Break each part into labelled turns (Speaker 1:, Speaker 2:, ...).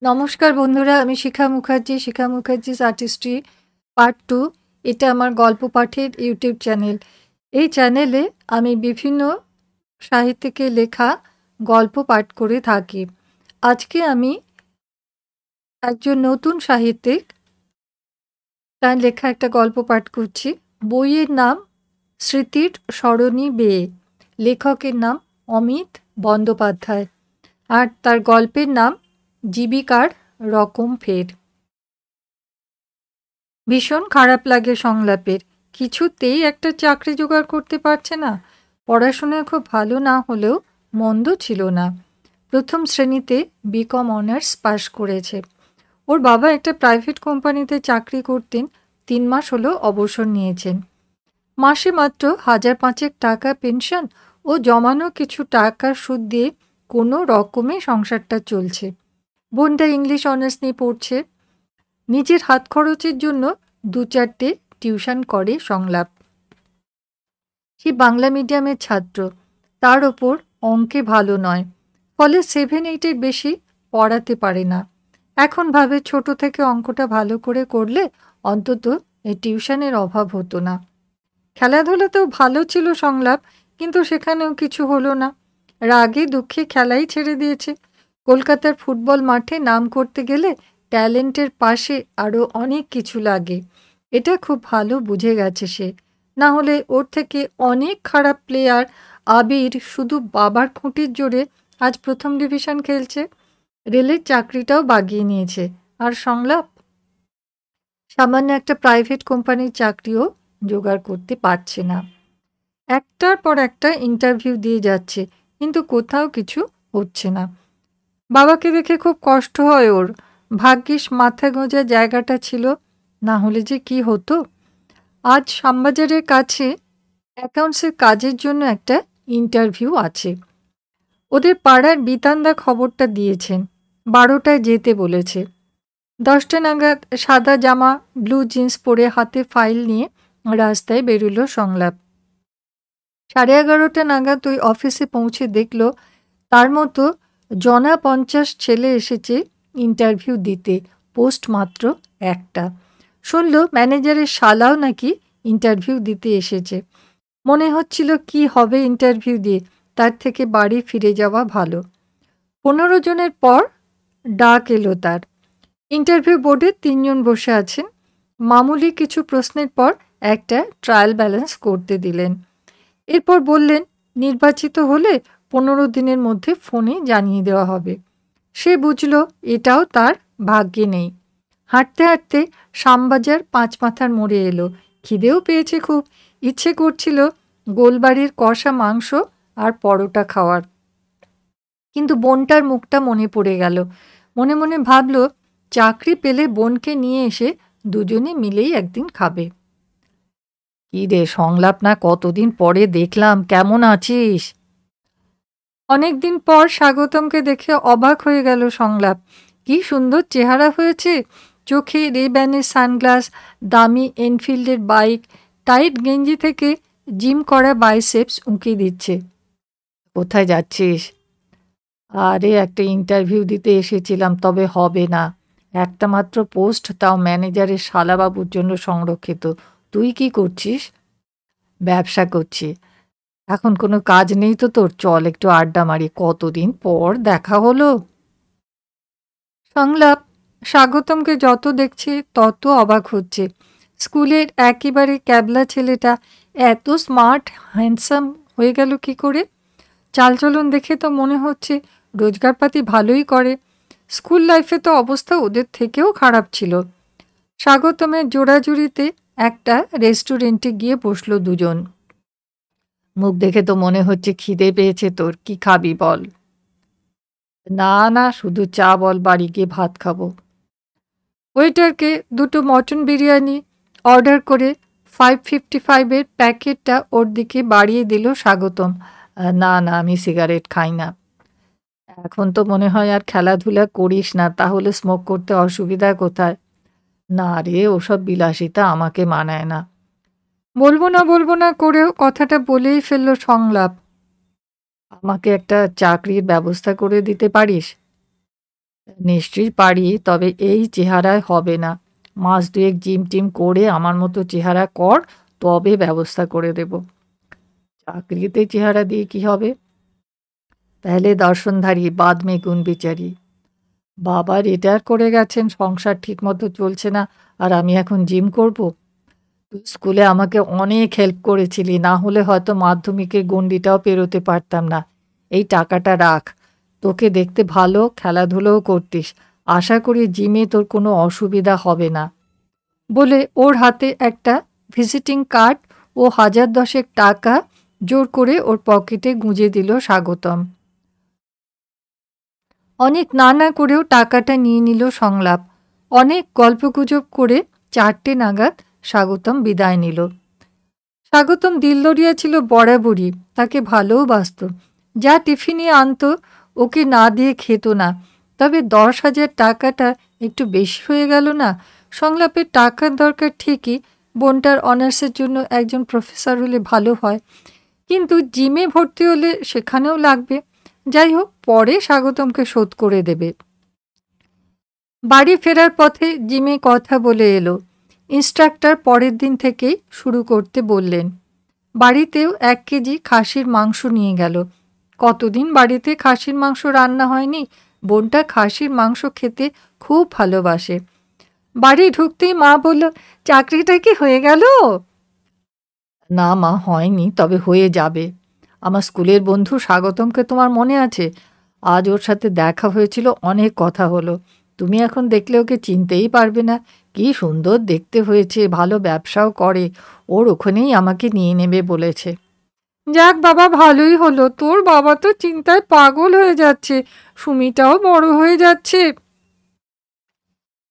Speaker 1: নমস্কার বন্ধুরা, আমি শিখা মুখার্জি, শিখা মুখার্জিস আর্টিস্ট্রি পার্ট 2। এটা আমার গল্প পাঠের ইউটিউব চ্যানেল। এই চ্যানেলে আমি বিভিন্ন সাহিত্যিকের লেখা গল্প পাঠ করে থাকি। আজকে আমি একজন নতুন সাহিত্যিক, তার লেখা একটা গল্প পাঠ করছি। বইয়ের নাম স্মৃতির সরণি বেয়ে, লেখকের নাম অমিত বন্দ্যোপাধ্যায়, আর তার গল্পের নাম জীবিকার রকম ফের। ভীষণ খারাপ লাগে সংলাপের। কিছুতেই একটা চাকরি জোগাড় করতে পারছে না। পড়াশোনায় খুব ভালো না হলেও মন্দ ছিল না। প্রথম শ্রেণীতে বিকম অনার্স পাশ করেছে। ওর বাবা একটা প্রাইভেট কোম্পানিতে চাকরি করতেন, 3 মাস হলো অবসর নিয়েছেন। মাসে মাত্র 1,500 টাকা পেনশন ও জমানো কিছু টাকার সুদ দিয়ে কোনো রকমে সংসারটা চলছে। বোনটা ইংলিশ অনার্স নিয়ে পড়ছে। নিজের হাত খরচের জন্য 2-4টে টিউশন করে সংলাপ। সে বাংলা মিডিয়ামের ছাত্র, তার ওপর অঙ্কে ভালো নয়, ফলে 7-8-এর বেশি পড়াতে পারে না। এখন ভাবে ছোট থেকে অঙ্কটা ভালো করে করলে অন্তত এই টিউশনের অভাব হতো না। খেলাধুলাতেও ভালো ছিল সংলাপ, কিন্তু সেখানেও কিছু হলো না। রাগে দুঃখে খেলাই ছেড়ে দিয়েছে। কলকাতার ফুটবল মাঠে নাম করতে গেলে ট্যালেন্টের পাশে আরও অনেক কিছু লাগে, এটা খুব ভালো বুঝে গেছে সে। না হলে ওর থেকে অনেক খারাপ প্লেয়ার আবির শুধু বাবার খুঁটির জোরে আজ প্রথম ডিভিশন খেলছে। রেলের চাকরিটাও বাগিয়ে নিয়েছে। আর সংলাপ সামান্য একটা প্রাইভেট কোম্পানির চাকরিও জোগাড় করতে পারছে না। একটার পর একটা ইন্টারভিউ দিয়ে যাচ্ছে, কিন্তু কোথাও কিছু হচ্ছে না। বাবাকে দেখে খুব কষ্ট হয় ওর। ভাগ্যিস মাথা গোঁজার জায়গাটা ছিল, না হলে যে কি হতো। আজ শ্যামবাজারের কাছে অ্যাকাউন্টসের কাজের জন্য একটা ইন্টারভিউ আছে। ওদের পাড়ার বিতানদা খবরটা দিয়েছেন, 12টায় যেতে বলেছে। 10টা নাগাদ সাদা জামা ব্লু জিন্স পরে হাতে ফাইল নিয়ে রাস্তায় বেরুলো সংলাপ। 11:30 নাগাদ ওই অফিসে পৌঁছে দেখল তার মতো 50 ছেলে এসেছে ইন্টারভিউ দিতে, পোস্ট মাত্র একটা। শুনল ম্যানেজারের শালাও নাকি ইন্টারভিউ দিতে এসেছে। মনে হচ্ছিল কি হবে ইন্টারভিউ দিয়ে, তার থেকে বাড়ি ফিরে যাওয়া ভালো। 15 জনের পর ডাক এলো তার। ইন্টারভিউ বোর্ডে 3 জন বসে আছেন। মামুলি কিছু প্রশ্নের পর একটা ট্রায়াল ব্যালেন্স করতে দিলেন। এরপর বললেন নির্বাচিত হলে 15 দিনের মধ্যে ফোনে জানিয়ে দেওয়া হবে। সে বুঝল এটাও তার ভাগ্যে নেই। হাঁটতে হাঁটতে শ্যামবাজার 5 মাথার মোড়ে এলো। খিদেও পেয়েছে খুব, ইচ্ছে করছিল গোলবাড়ির কষা মাংস আর পরোটা খাওয়ার। কিন্তু বোনটার মুখটা মনে পড়ে গেল। মনে মনে ভাবল চাকরি পেলে বোনকে নিয়ে এসে দুজনে মিলেই একদিন খাবে। কি রে সংলাপ, না কতদিন পরে দেখলাম, কেমন আছিস? অনেকদিন পর স্বাগতমকে দেখে অবাক হয়ে গেল সংলাপ। কি সুন্দর চেহারা হয়েছে, চোখে রেব্যানের সানগ্লাস, দামি এনফিল্ডের বাইক, টাইট গেঞ্জি থেকে জিম করা বাইসেপস উঁকি দিচ্ছে। কোথায় যাচ্ছিস? আরে একটা ইন্টারভিউ দিতে এসেছিলাম, তবে হবে না। একটা মাত্র পোস্ট, তাও ম্যানেজারের শালাবাবুর জন্য সংরক্ষিত। তুই কি করছিস? ব্যবসা করছি। এখন কোনো কাজ নেই তো তোর? চল একটু আড্ডা মারি, কতদিন পর দেখা হলো। সংলাপ স্বাগতমকে যত দেখছে তত অবাক হচ্ছে। স্কুলের একেবারে ক্যাবলা ছেলেটা এত স্মার্ট হ্যান্ডসাম হয়ে গেল কি করে? চালচলন দেখে তো মনে হচ্ছে রোজগারপাতি ভালোই করে। স্কুল লাইফে তো অবস্থা ওদের থেকেও খারাপ ছিল। স্বাগতমের জোড়াজুড়িতে একটা রেস্টুরেন্টে গিয়ে বসলো দুজন। মুখ দেখে তো মনে হচ্ছে খিদে পেয়েছে তোর, কি খাবি বল? না না, শুধু চা বল, বাড়ি গিয়ে ভাত খাবো। ওয়েটারকে 2টো মটন বিরিয়ানি অর্ডার করে 555-এর প্যাকেটটা ওর দিকে বাড়িয়ে দিল স্বাগতম। না না, আমি সিগারেট খাই না। এখন তো মনে হয় আর খেলাধুলা করিস না, তাহলে স্মোক করতে অসুবিধা কোথায়? না রে, ওসব বিলাসিতা আমাকে মানায় না। বলবো না করেও কথাটা বলেই ফেলল সংলাপ। আমাকে একটা চাকরির ব্যবস্থা করে দিতে পারিস? নিশ্চয়ই পারি, তবে এই চেহারায় হবে না। মাস দুয়েক জিম টিম করে আমার মতো চেহারা কর, তবে ব্যবস্থা করে দেব। চাকরিতে চেহারা দিয়ে কি হবে? পেহলে দর্শনধারী বাদ মে গুণ বিচারি। বাবা রিটায়ার করে গেছেন, সংসার ঠিকমতো চলছে না, আর আমি এখন জিম করব? তুই স্কুলে আমাকে অনেক হেল্প করেছিলি, না হলে হয়তো মাধ্যমিকের গণ্ডিটাও পেরোতে পারতাম না। এই টাকাটা রাখ। তোকে দেখতে ভালো, খেলাধুলোও করতিস। আশা করি জিমে তোর কোনো অসুবিধা হবে না। বলে ওর হাতে একটা ভিজিটিং কার্ড ও 1010 টাকা জোর করে ওর পকেটে গুঁজে দিল স্বাগতম। অনেক না না করেও টাকাটা নিয়ে নিল সংলাপ। অনেক গল্পগুজব করে 4টে নাগাদ স্বাগতম বিদায় নিল। স্বাগতম দিলদরিয়া ছিল বরাবরই, তাকে ভালোও বাসত। যা টিফিনে আনতো ওকে না দিয়ে খেত না। তবে 10,000 টাকাটা একটু বেশি হয়ে গেল না? সংলাপের টাকার দরকার ঠিকই, বোনটার অনার্সের জন্য একজন প্রফেসর হলে ভালো হয়, কিন্তু জিমে ভর্তি হলে সেখানেও লাগবে। যাই হোক, পরে স্বাগতমকে শোধ করে দেবে। বাড়ি ফেরার পথে জিমে কথা বলে এলো। ইন্সট্রাক্টর পরের দিন থেকেই শুরু করতে বললেন। বাড়িতেও 1 কেজি খাসির মাংস নিয়ে গেল। কতদিন বাড়িতে খাসির মাংস রান্না হয়নি। বোনটা খাসির মাংস খেতে খুব ভালোবাসে। বাড়ি ঢুকতেই মা বলল, চাকরিটা কি হয়ে গেল? না মা, হয়নি, তবে হয়ে যাবে। আমার স্কুলের বন্ধু স্বাগতমকে তোমার মনে আছে? আজ ওর সাথে দেখা হয়েছিল, অনেক কথা হলো। তুমি এখন দেখলে ওকে চিনতেই পারবে না। কি সুন্দর দেখতে হয়েছে, ভালো ব্যবসাও করে। ওর ওখানেই আমাকে নিয়ে নেবে বলেছে। যাক বাবা, ভালোই হলো। তোর বাবা তো চিন্তায় পাগল হয়ে যাচ্ছে। সুমিটাও বড় হয়ে যাচ্ছে।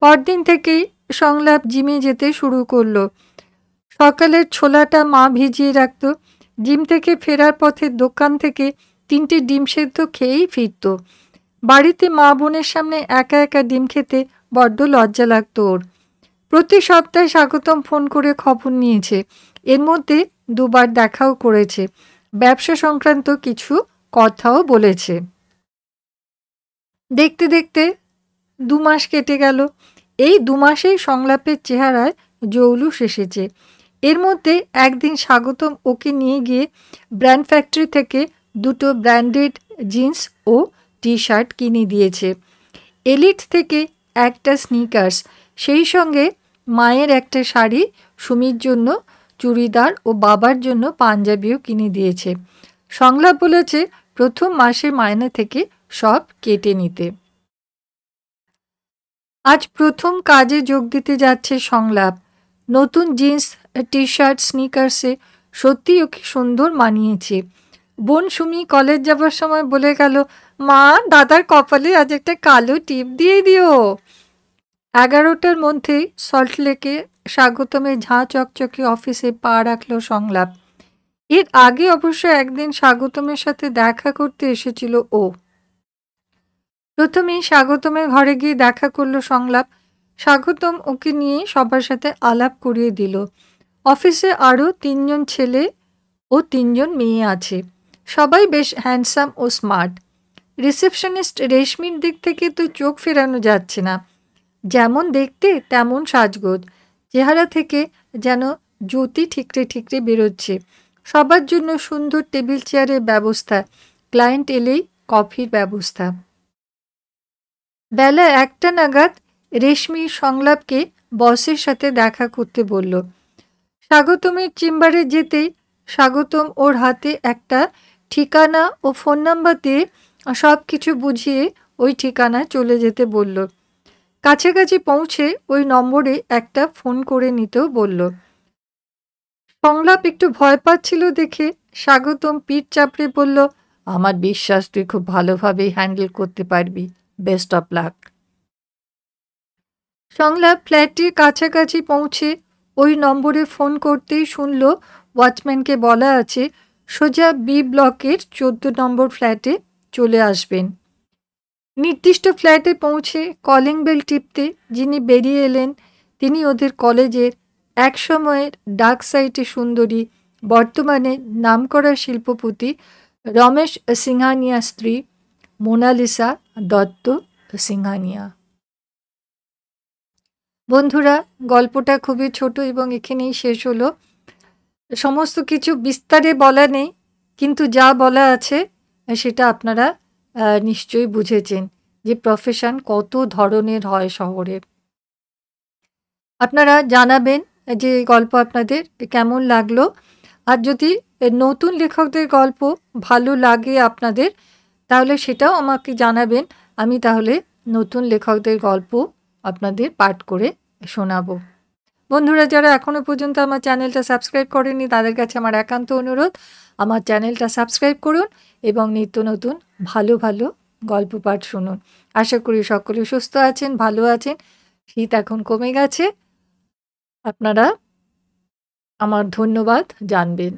Speaker 1: পরদিন থেকেই সংলাপ জিমে যেতে শুরু করলো। সকালের ছোলাটা মা ভিজিয়ে রাখত। জিম থেকে ফেরার পথে দোকান থেকে 3টে ডিম সেদ্ধ খেয়েই ফিরত। বাড়িতে মা বোনের সামনে একা একা ডিম খেতে বড্ড লজ্জা লাগতো ওর। প্রতি সপ্তাহে স্বাগতম ফোন করে খবর নিয়েছে। এর মধ্যে 2বার দেখাও করেছে। ব্যবসা সংক্রান্ত কিছু কথাও বলেছে। দেখতে দেখতে 2 মাস কেটে গেল। এই 2 মাসেই সংলাপের চেহারায় জৌলুস এসেছে। এর মধ্যে একদিন স্বাগতম ওকে নিয়ে গিয়ে ব্র্যান্ড ফ্যাক্টরি থেকে 2টো ব্র্যান্ডেড জিন্স ও টি শার্ট কিনে দিয়েছে। এলিট থেকে একটা স্নিকার্স, সেই সঙ্গে মায়ের একটা শাড়ি, সুমির জন্য চুড়িদার ও বাবার জন্য পাঞ্জাবিও কিনে দিয়েছে। সংলাপ বলেছে প্রথম মাসের মাইনে থেকে সব কেটে নিতে। আজ প্রথম কাজে যোগ দিতে যাচ্ছে সংলাপ। নতুন জিন্স, টি শার্ট, স্নিকার্সে সত্যি ওকে সুন্দর মানিয়েছে। বোন সুমি কলেজ যাবার সময় বলে গেল, মা, দাদার কপালে আজ একটা কালো টিপ দিয়ে দিও। 11টার মধ্যেই সল্টলেকে স্বাগতমের ঝাঁ চকচকে অফিসে পা রাখল সংলাপ। এর আগে অবশ্য একদিন স্বাগতমের সাথে দেখা করতে এসেছিল ও। প্রথমেই স্বাগতমের ঘরে গিয়ে দেখা করলো সংলাপ। স্বাগতম ওকে নিয়ে সবার সাথে আলাপ করিয়ে দিল। অফিসে আরও 3জন ছেলে ও 3জন মেয়ে আছে। সবাই বেশ হ্যান্ডসাম ও স্মার্ট। রিসেপশনিস্ট রেশমির দিক থেকে তো চোখ ফেরানো যাচ্ছে না। যেমন দেখতে তেমন সাজগোজ, চেহারা থেকে যেন জ্যোতি ঠিকরে ঠিকরে বেরোচ্ছে। সবার জন্য সুন্দর টেবিল চেয়ারের ব্যবস্থা, ক্লায়েন্ট এলেই কফির ব্যবস্থা। বেলা 1টা নাগাদ রেশমি সংলাপকে বসের সাথে দেখা করতে বলল। স্বাগতমের চেম্বারে যেতেই স্বাগতম ওর হাতে একটা ঠিকানা ও ফোন নাম্বার দিয়ে সব কিছু বুঝিয়ে ওই ঠিকানায় চলে যেতে বলল। কাছাকাছি পৌঁছে ওই নম্বরে একটা ফোন করে নিতেও বলল। সংলাপ একটু ভয় পাচ্ছিল দেখে স্বাগতম পিঠ চাপড়ে বলল, আমার বিশ্বাস তুই খুব ভালোভাবেই হ্যান্ডেল করতে পারবি। Best of luck. সংলাপ ফ্ল্যাটের কাছাকাছি পৌঁছে ওই নম্বরে ফোন করতেই শুনল ওয়াচম্যানকে বলা আছে সোজা বি ব্লকের 14 নম্বর ফ্ল্যাটে চলে আসবেন। নির্দিষ্ট ফ্ল্যাটে পৌঁছে কলিং বেল টিপতে যিনি বেরিয়ে এলেন তিনি ওদের কলেজের একসময়ের ডার্ক সাইটে সুন্দরী, বর্তমানে নামকরা শিল্পপতি রমেশ সিংহানিয়া স্ত্রী মোনালিসা দত্ত সিংহানিয়া। বন্ধুরা, গল্পটা খুবই ছোট এবং এখানেই শেষ হলো। সমস্ত কিছু বিস্তারে বলা নেই, কিন্তু যা বলা আছে সেটা আপনারা নিশ্চয়ই বুঝেছেন যে প্রফেশন কত ধরনের হয় শহরে। আপনারা জানাবেন যে এই গল্প আপনাদের কেমন লাগলো। আর যদি নতুন লেখকদের গল্প ভালো লাগে আপনাদের, তাহলে সেটাও আমাকে জানাবেন। আমি তাহলে নতুন লেখকদের গল্প আপনাদের পাঠ করে শোনাবো। বন্ধুরা, যারা এখনও পর্যন্ত আমার চ্যানেলটা সাবস্ক্রাইব করেনি, তাদের কাছে আমার একান্ত অনুরোধ, আমার চ্যানেলটা সাবস্ক্রাইব করুন এবং নিত্য নতুন ভালো ভালো গল্প পাঠ শুনুন। আশা করি সকলে সুস্থ আছেন, ভালো আছেন। শীত এখন কমে গেছে। আপনারা আমার ধন্যবাদ জানবেন।